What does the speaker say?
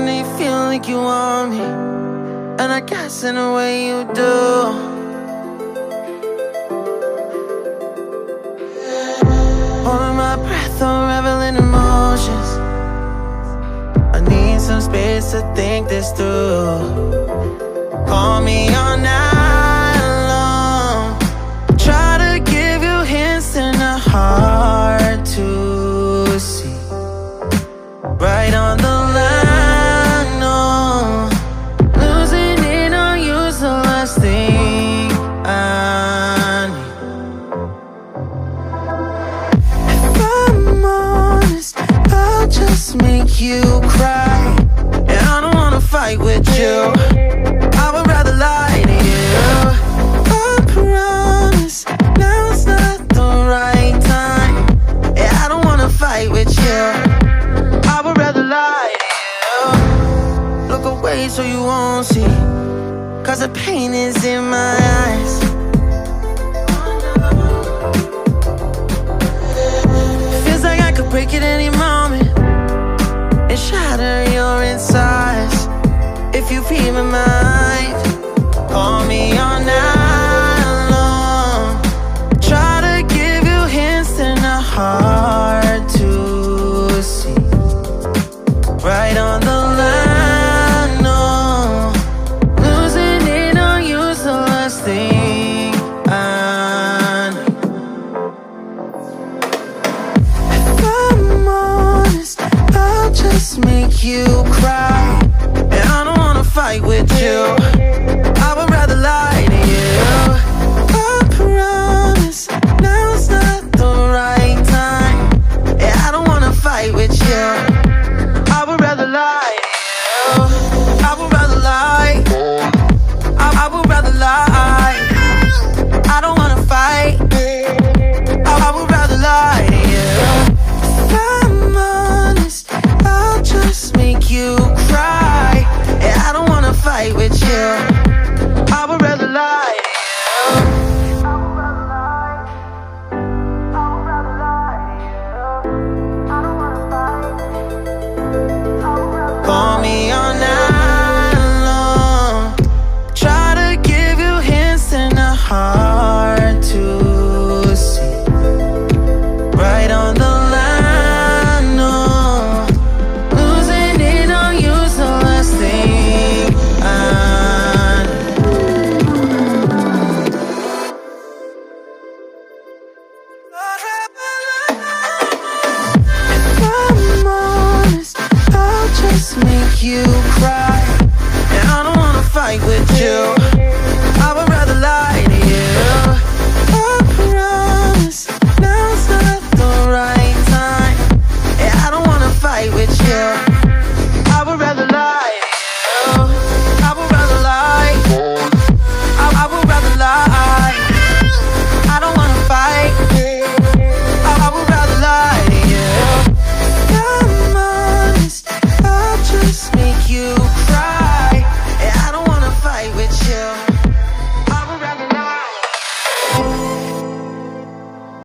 know you feel like you want me, and I guess in a way you do. Holding my breath, unraveling emotions. I need some space to think this through. Call me all night long. Try to give you hints and a hard to see. Right on the line, no. Losing it on you's the last thing I need. If I'm honest, I'll just make you cry. And I don't wanna fight with you, I would rather lie to you. I promise, now's not the right time. Yeah, I don't wanna fight with you, I would rather lie to you. Look away so you won't see, cause the pain is in my eyes. Feels like I could break it any moment and shatter your insides. If you read my mind, call me all night long. Try to give you hints and a hard to see. Right on the line, no. Losing it on you's the last thing I need. If I'm honest, I'll just make you cry. And I don't wanna fight with you, I would rather lie to you. I promise, now's not the right time. Yeah, I don't wanna fight with you, I would rather lie to you. I would rather lie, I would rather lie. I don't wanna fight, I would rather lie to you. If I'm honest, I'll just make you cry. Yeah, I don't wanna fight with you, I would rather lie to you. Call me all night long. Try to give you hints and a hard to see. Right on the line, no. Losing it on you's the last thing I If I'm honest, I'll just make you cry. And I don't wanna fight with you,